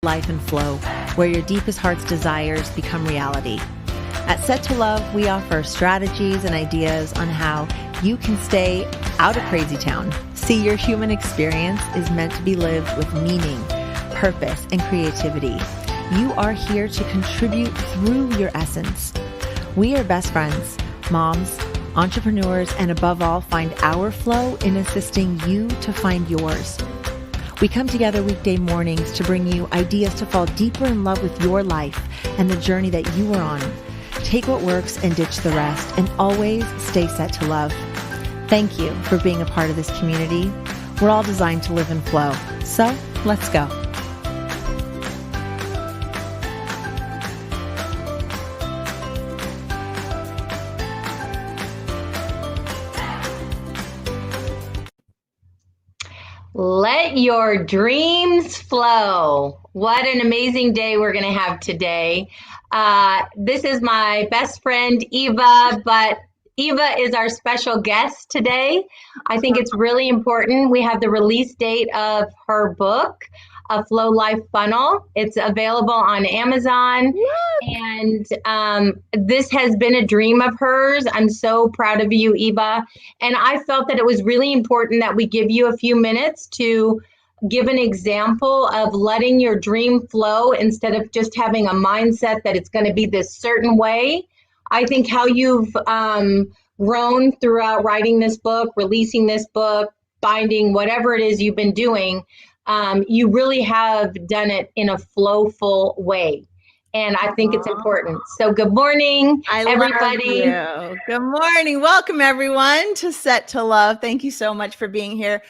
life in flow, where your deepest heart's desires become reality. At Set to Love, we offer strategies and ideas on how you can stay out of crazy town. See, your human experience is meant to be lived with meaning, purpose, and creativity. You are here to contribute through your essence. We are best friends, moms, entrepreneurs, and above all, find our flow in assisting you to find yours. We come together weekday mornings to bring you ideas to fall deeper in love with your life and the journey that you are on. Take what works and ditch the rest, and always stay set to love. Thank you for being a part of this community. We're all designed to live in flow. So let's go. Let your dreams flow. What an amazing day we're going to have today. This is my best friend, Eva, but Eva is our special guest today. I think it's really important. We have the release date of her book, A Flow Life Funnel. It's available on Amazon. And this has been a dream of hers. I'm so proud of you, Eva. And I felt that it was really important that we give you a few minutes to give an example of letting your dream flow instead of just having a mindset that it's going to be this certain way. I think how you've grown throughout writing this book, releasing this book, finding whatever it is you've been doing, you really have done it in a flowful way. And I think it's important. So good morning, everybody. Love you. Good morning. Welcome, everyone, to Set to Love. Thank you so much for being here.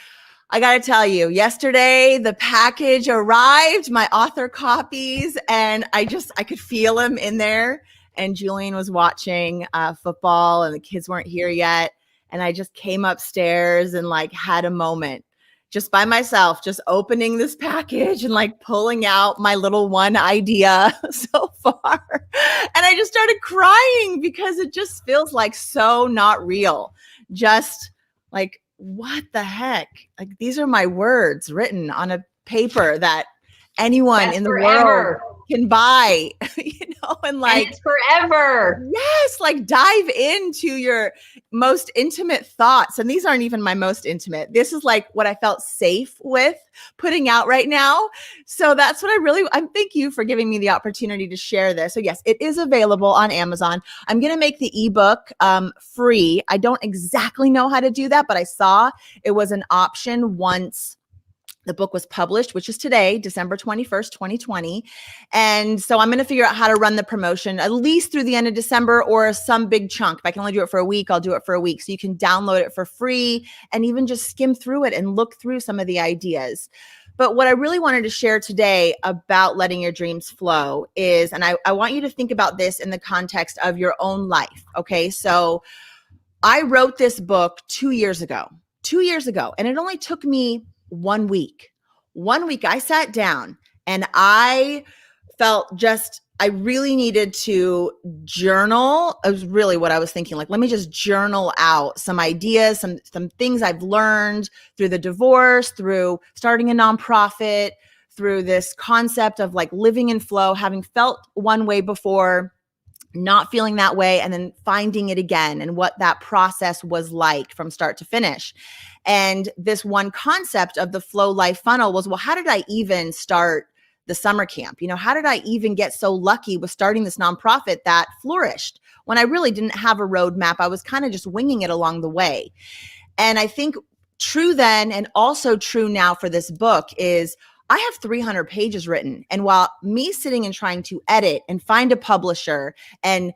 I got to tell you, yesterday, the package arrived, my author copies, and I could feel them in there. And Julian was watching football, and the kids weren't here yet. And I just came upstairs and had a moment just by myself, just opening this package and pulling out my little one idea so far. And I just started crying because it just feels so not real. Just what the heck? These are my words written on a paper that anyone in the world can buy, and it's forever. Yes, dive into your most intimate thoughts. And these aren't even my most intimate. This is what I felt safe with putting out right now. So that's what thank you for giving me the opportunity to share this. So yes, it is available on Amazon. I'm going to make the ebook free. I don't exactly know how to do that, but I saw it was an option once the book was published, which is today, December 21st, 2020. And so I'm going to figure out how to run the promotion at least through the end of December or some big chunk. If I can only do it for a week, I'll do it for a week. So you can download it for free and even just skim through it and look through some of the ideas. But what I really wanted to share today about letting your dreams flow is, and I want you to think about this in the context of your own life. Okay. So I wrote this book 2 years ago, and it only took me 1 week. 1 week I sat down and I felt I really needed to journal. It was really what I was thinking. Let me just journal out some ideas, some things I've learned through the divorce, through starting a nonprofit, through this concept of living in flow, having felt one way before, not feeling that way, and then finding it again, and what that process was like from start to finish. And this one concept of the Flow Life Funnel was, well, how did I even start the summer camp? How did I even get so lucky with starting this nonprofit that flourished when I really didn't have a roadmap? I was kind of just winging it along the way. And I think true then, and also true now for this book, is I have 300 pages written. And while me sitting and trying to edit and find a publisher and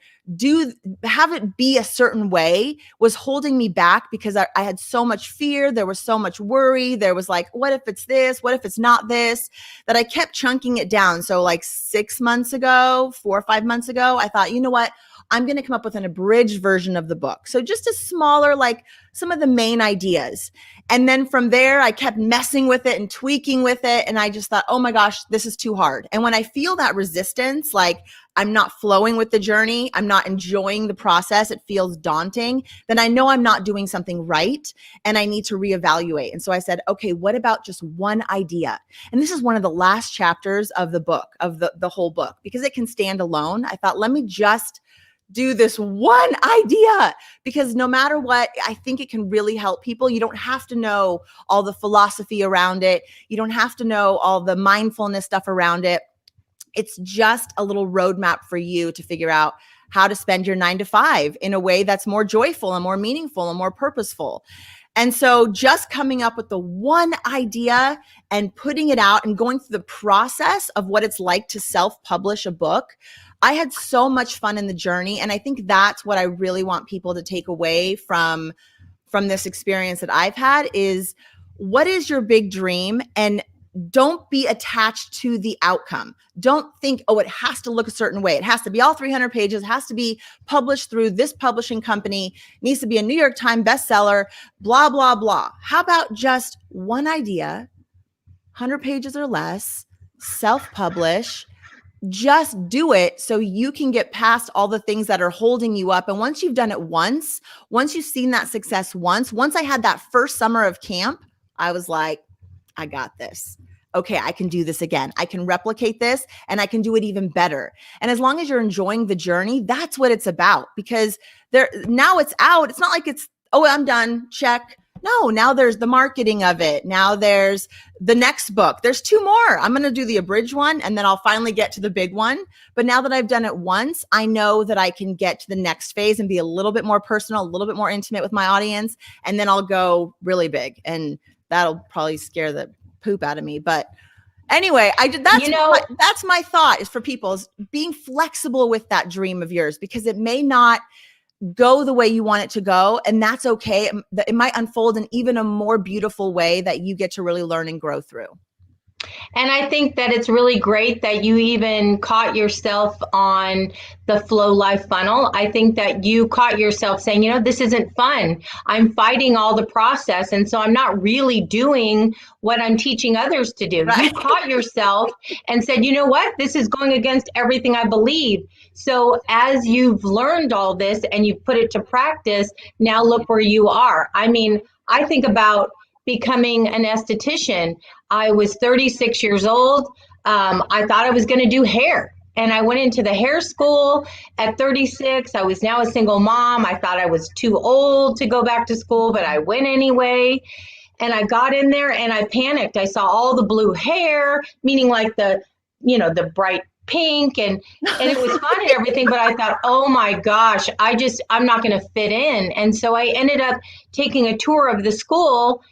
have it be a certain way was holding me back because I had so much fear. There was so much worry. There was what if it's this? What if it's not this? That I kept chunking it down. So 6 months ago, 4 or 5 months ago, I thought, you know what? I'm going to come up with an abridged version of the book. So just a smaller, some of the main ideas. And then from there, I kept messing with it and tweaking with it. And I just thought, oh my gosh, this is too hard. And when I feel that resistance, I'm not flowing with the journey, I'm not enjoying the process, it feels daunting, then I know I'm not doing something right and I need to reevaluate. And so I said, okay, what about just one idea? And this is one of the last chapters of the book, of the whole book, because it can stand alone. I thought, let me just do this one idea, because no matter what, I think it can really help people. You don't have to know all the philosophy around it. You don't have to know all the mindfulness stuff around it. It's just a little roadmap for you to figure out how to spend your 9 to 5 in a way that's more joyful and more meaningful and more purposeful. And so just coming up with the one idea and putting it out and going through the process of what it's like to self-publish a book, I had so much fun in the journey. And I think that's what I really want people to take away from this experience that I've had is, what is your big dream? And don't be attached to the outcome. Don't think, oh, it has to look a certain way. It has to be all 300 pages, it has to be published through this publishing company, needs to be a New York Times bestseller, blah, blah, blah. How about just one idea, 100 pages or less, self-publish, just do it so you can get past all the things that are holding you up. And once you've done it once you've seen that success once I had that first summer of camp, I was like, I got this. Okay, I can do this again. I can replicate this and I can do it even better. And as long as you're enjoying the journey, that's what it's about, because now it's out. It's not like it's, oh, I'm done, check. No, now there's the marketing of it. Now there's the next book. There's 2 more. I'm going to do the abridged one and then I'll finally get to the big one. But now that I've done it once, I know that I can get to the next phase and be a little bit more personal, a little bit more intimate with my audience. And then I'll go really big. And that'll probably scare the poop out of me. But anyway, that's my thought is for people, is being flexible with that dream of yours, because it may not go the way you want it to go. And that's okay. It might unfold in even a more beautiful way that you get to really learn and grow through. And I think that it's really great that you even caught yourself on the Flow Life funnel. I think that you caught yourself saying, this isn't fun. I'm fighting all the process. And so I'm not really doing what I'm teaching others to do. Right. You caught yourself and said, you know what? This is going against everything I believe. So as you've learned all this and you've put it to practice, now look where you are. I mean, I think about becoming an esthetician. I was 36 years old. I thought I was going to do hair. And I went into the hair school at 36. I was now a single mom. I thought I was too old to go back to school, but I went anyway. And I got in there and I panicked. I saw all the blue hair, meaning like the bright pink, and it was fun and everything. But I thought, oh my gosh, I'm not going to fit in. And so I ended up taking a tour of the school.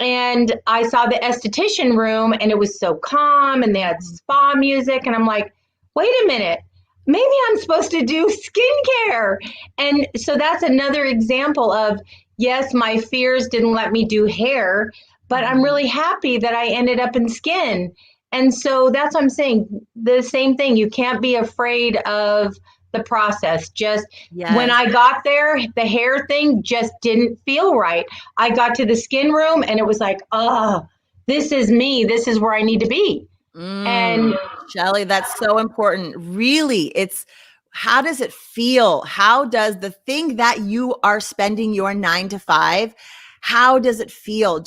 And I saw the esthetician room and it was so calm and they had spa music. And I'm like, wait a minute, maybe I'm supposed to do skincare. And so that's another example of, yes, my fears didn't let me do hair, but I'm really happy that I ended up in skin. And so that's what I'm saying. The same thing. You can't be afraid of the process. Just when I got there, the hair thing just didn't feel right. I got to the skin room and it was like, oh, this is me. This is where I need to be. And Shelly, that's so important. Really, it's how does it feel? How does the thing that you are spending your 9 to 5, how does it feel?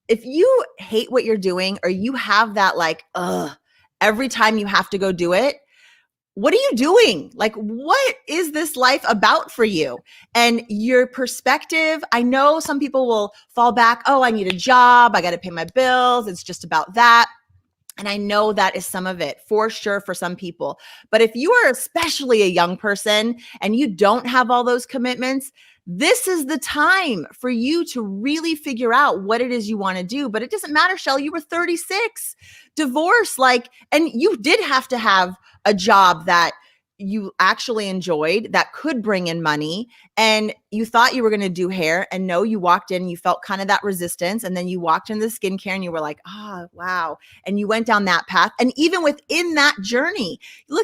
If you hate what you're doing or you have that like, every time you have to go do it, what are you doing? Like, what is this life about for you? And your perspective, I know some people will fall back, oh, I need a job, I got to pay my bills, it's just about that. And I know that is some of it for sure for some people. But if you are especially a young person and you don't have all those commitments, this is the time for you to really figure out what it is you want to do. But it doesn't matter, Shelly, you were 36, divorced, and you did have to have a job that you actually enjoyed that could bring in money, and you thought you were going to do hair, and no, you walked in, you felt kind of that resistance, and then you walked into the skincare and you were like, oh, wow. And you went down that path. And even within that journey,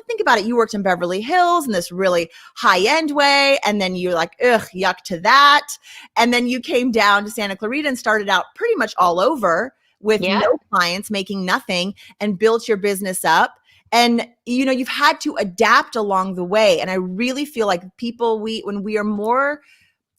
think about it. You worked in Beverly Hills in this really high-end way, and then you're like, ugh, yuck to that. And then you came down to Santa Clarita and started out pretty much all over with no clients, making nothing, and built your business up. And, you've had to adapt along the way. And I really feel like when we are more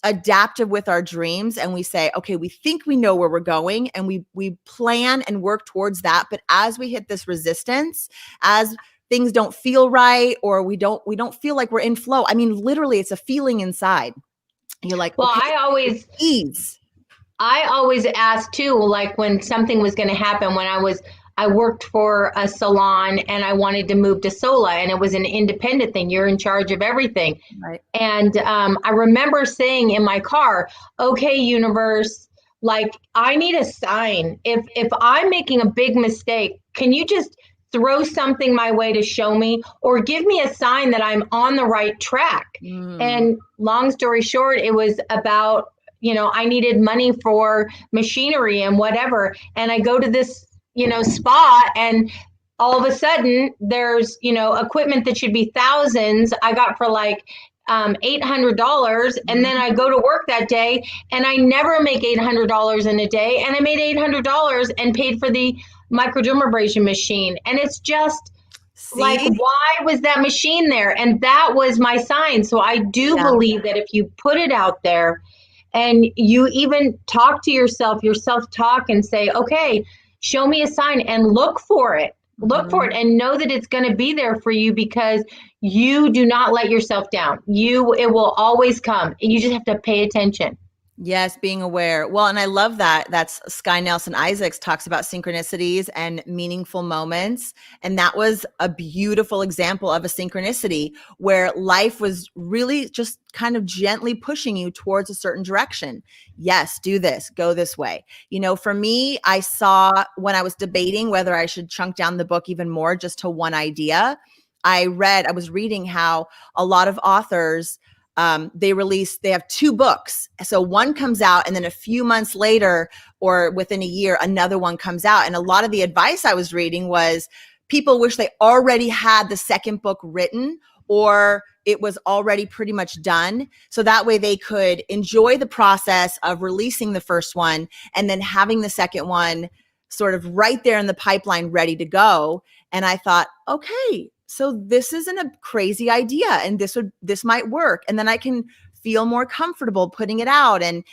adaptive with our dreams and we say, okay, we think we know where we're going and we plan and work towards that. But as we hit this resistance, as things don't feel right, or we don't feel like we're in flow. I mean, literally it's a feeling inside. You're like, well, okay, I always asked too, like when something was going to happen, when I worked for a salon and I wanted to move to Sola, and it was an independent thing. You're in charge of everything. Right. And I remember saying in my car, okay, universe, like I need a sign. If I'm making a big mistake, can you just throw something my way to show me, or give me a sign that I'm on the right track? And long story short, it was about, I needed money for machinery and whatever. And I go to this, spa, and all of a sudden there's, equipment that should be thousands. I got for like $800. And then I go to work that day and I never make $800 in a day. And I made $800 and paid for the microdermabrasion machine. And it's just like, why was that machine there? And that was my sign. So I do believe that if you put it out there and you even talk to yourself self-talk and say, okay, show me a sign, and look for it. Look for it and know that it's going to be there for you, because you do not let yourself down. It will always come. You just have to pay attention. Yes, being aware. Well, and I love that. That's Sky Nelson Isaacs talks about synchronicities and meaningful moments. And that was a beautiful example of a synchronicity where life was really just kind of gently pushing you towards a certain direction. Yes, do this, go this way. For me, I saw when I was debating whether I should chunk down the book even more just to one idea, I was reading how a lot of authors, they have 2 books. So one comes out and then a few months later or within a year, another one comes out. And a lot of the advice I was reading was people wish they already had the second book written, or it was already pretty much done. So that way they could enjoy the process of releasing the first one and then having the second one sort of right there in the pipeline ready to go. And I thought, okay, so this isn't a crazy idea and this might work. And then I can feel more comfortable putting it out. And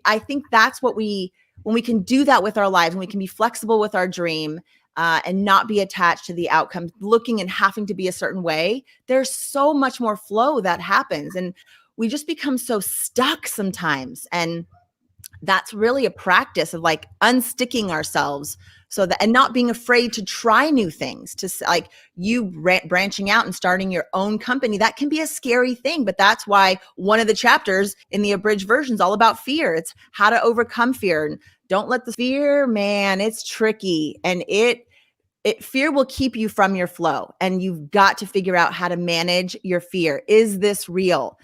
I think that's when we can do that with our lives, and we can be flexible with our dream and not be attached to the outcome, looking and having to be a certain way. There's so much more flow that happens, and we just become so stuck sometimes. And that's really a practice of like unsticking ourselves and not being afraid to try new things, to like you branching out and starting your own company. That can be a scary thing, but that's why one of the chapters in the abridged version is all about fear. It's how to overcome fear. And don't let the fear, man, it's tricky. And fear will keep you from your flow, and you've got to figure out how to manage your fear. Is this real?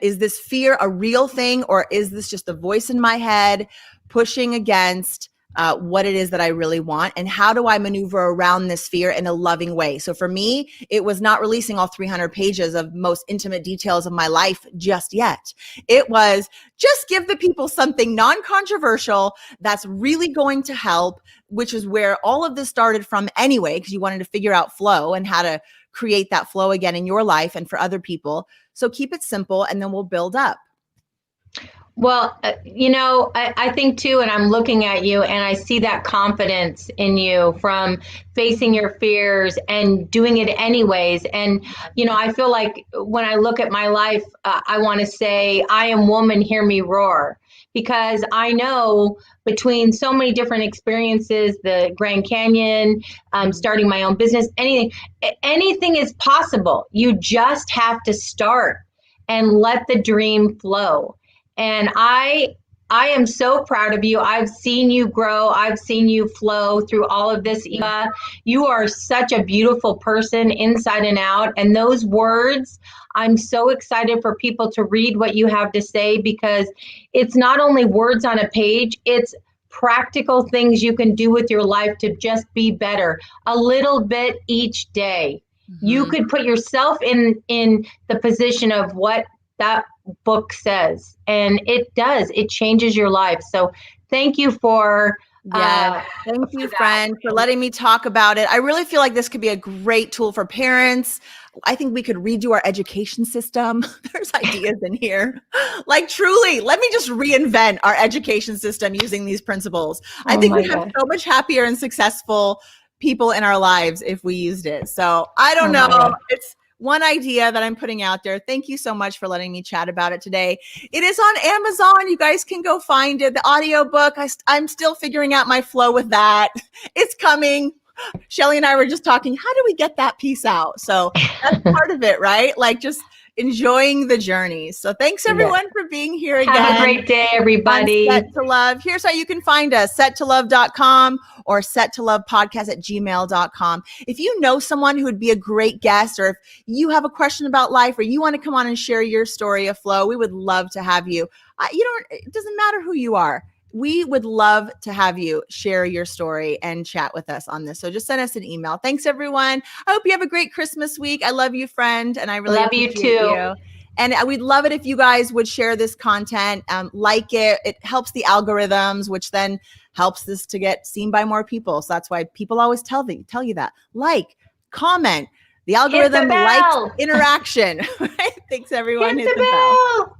Is this fear a real thing, or is this just a voice in my head pushing against what it is that I really want? And how do I maneuver around this fear in a loving way? So for me, it was not releasing all 300 pages of most intimate details of my life just yet. It was just give the people something non-controversial that's really going to help, which is where all of this started from anyway, because you wanted to figure out flow and how to create that flow again in your life and for other people. So keep it simple, and then we'll build up. Well, I think too, and I'm looking at you and I see that confidence in you from facing your fears and doing it anyways. And, I feel like when I look at my life, I want to say, I am woman, hear me roar. Because I know between so many different experiences, the Grand Canyon, starting my own business, anything is possible. You just have to start and let the dream flow. And I am so proud of you. I've seen you grow. I've seen you flow through all of this, Eva. You are such a beautiful person inside and out. And those words, I'm so excited for people to read what you have to say, because it's not only words on a page, it's practical things you can do with your life to just be better a little bit each day. Mm-hmm. You could put yourself in the position of what that book says, and it does. It changes your life. So thank you for Yes. Thank you, friend, for letting me talk about it. I really feel like this could be a great tool for parents. I think we could redo our education system. There's ideas in here. Like, truly, let me just reinvent our education system using these principles. I think we'd have so much happier and successful people in our lives if we used it. So I don't know. It's one idea that I'm putting out there. Thank you so much for letting me chat about it today. It is on Amazon. You guys can go find it. The audiobook, I'm still figuring out my flow with that. It's coming. Shelly and I were just talking, how do we get that piece out? So that's part of it, right? Like just enjoying the journey. So thanks everyone for being here again. Have a great day, everybody. Set to Love. Here's how you can find us, settolove.com or settolovepodcast@gmail.com. If you know someone who would be a great guest, or if you have a question about life, or you want to come on and share your story of flow, we would love to have you. It doesn't matter who you are. We would love to have you share your story and chat with us on this. So just send us an email. Thanks, everyone. I hope you have a great Christmas week. I love you, friend. And I really love you too. And we'd love it if you guys would share this content, like it. It helps the algorithms, which then helps this to get seen by more people. So that's why people always tell you that. Like, comment. The algorithm likes interaction. Thanks, everyone. Hit the bell.